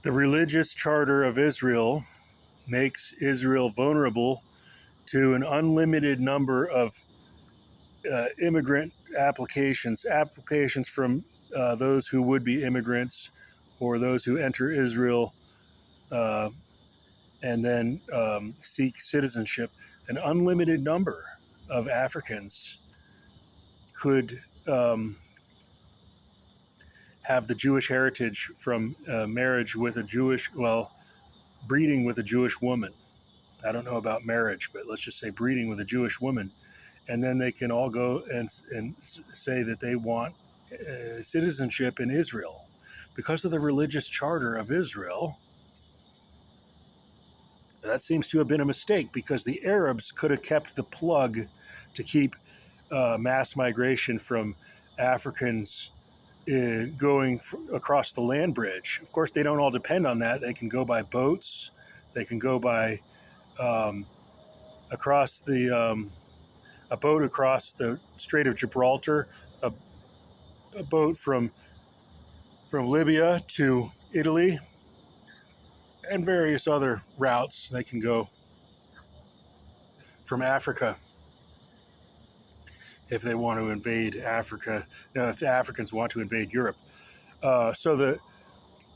The religious charter of Israel makes Israel vulnerable to an unlimited number of immigrant applications from those who would be immigrants or those who enter Israel uh, and then seek citizenship. An unlimited number of Africans could have the Jewish heritage from marriage with a breeding with a Jewish woman. I don't know about marriage, but let's just say breeding with a Jewish woman. And then they can all go and say that they want citizenship in Israel. Because of the religious charter of Israel, that seems to have been a mistake, because the Arabs could have kept the plug to keep mass migration from Africans going across the land bridge. Of course, they don't all depend on that. They can go by boats. They can go by across a boat across the Strait of Gibraltar, a boat from Libya to Italy, and various other routes. They can go from Africa if they want to invade Africa. If the Africans want to invade Europe. So the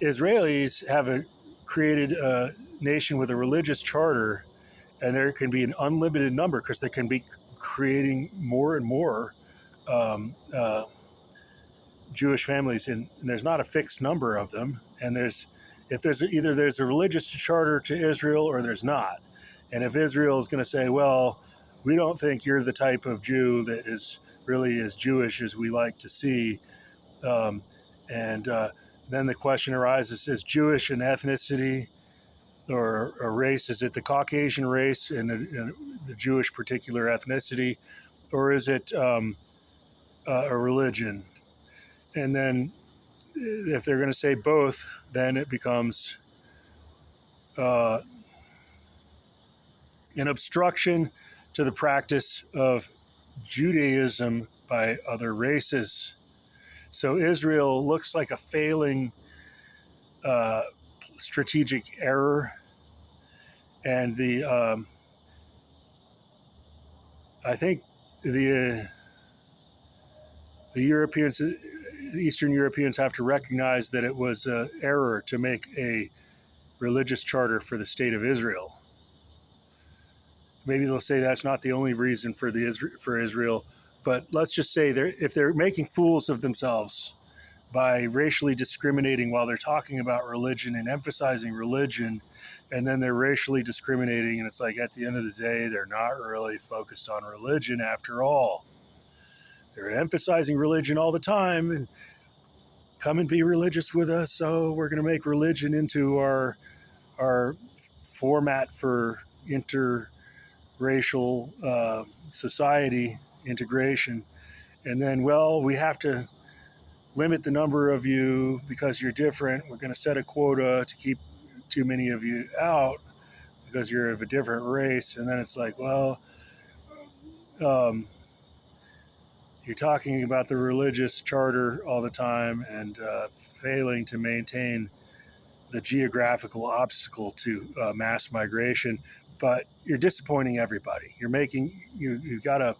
Israelis have created a nation with a religious charter, and there can be an unlimited number, because they can be creating more and more Jewish families, and there's not a fixed number of them. And there's a religious charter to Israel, or there's not. And if Israel is going to say, well, we don't think you're the type of Jew that is really as Jewish as we like to see, and then the question arises: is Jewish an ethnicity or a race? Is it the Caucasian race and the Jewish particular ethnicity, or is it a religion? And then if they're going to say both, then it becomes an obstruction to the practice of Judaism by other races. So Israel looks like a failing strategic error, and I think the Europeans, the Eastern Europeans, have to recognize that it was an error to make a religious charter for the state of Israel. Maybe they'll say that's not the only reason for Israel, but let's just say if they're making fools of themselves by racially discriminating while they're talking about religion and emphasizing religion, and then they're racially discriminating, and it's like at the end of the day, they're not really focused on religion after all. They're emphasizing religion all the time, and come and be religious with us, so we're going to make religion into our format for interracial society integration. And then, well, we have to limit the number of you because you're different. We're going to set a quota to keep too many of you out because you're of a different race. And then it's like, well, you're talking about the religious charter all the time and failing to maintain the geographical obstacle to mass migration, but you're disappointing everybody. You've got a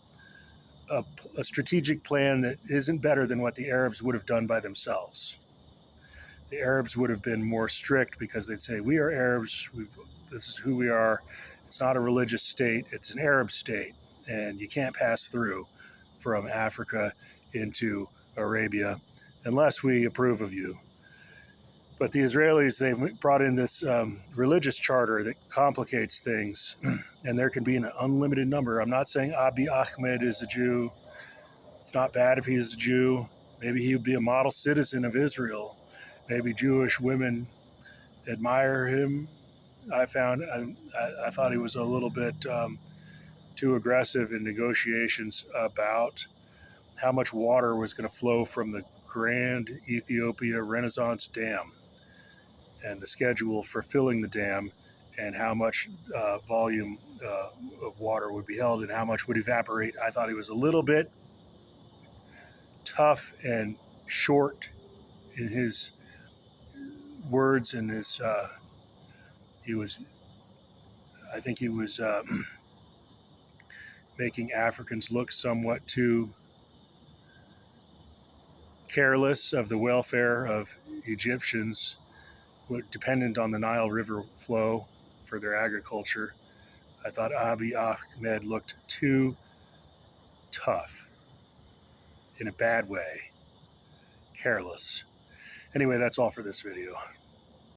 strategic plan that isn't better than what the Arabs would have done by themselves. The Arabs would have been more strict because they'd say, we are Arabs, this is who we are. It's not a religious state, it's an Arab state, and you can't pass through from Africa into Arabia unless we approve of you. But the Israelis, they've brought in this religious charter that complicates things, and there can be an unlimited number. I'm not saying Abiy Ahmed is a Jew. It's not bad if he's a Jew. Maybe he would be a model citizen of Israel. Maybe Jewish women admire him. I thought he was a little bit too aggressive in negotiations about how much water was going to flow from the Grand Ethiopia Renaissance Dam and the schedule for filling the dam, and how much volume of water would be held and how much would evaporate. I thought he was a little bit tough and short in his words in his, he was, I think he was making Africans look somewhat too careless of the welfare of Egyptians dependent on the Nile River flow for their agriculture. I thought Abiy Ahmed looked too tough in a bad way, careless. Anyway, that's all for this video.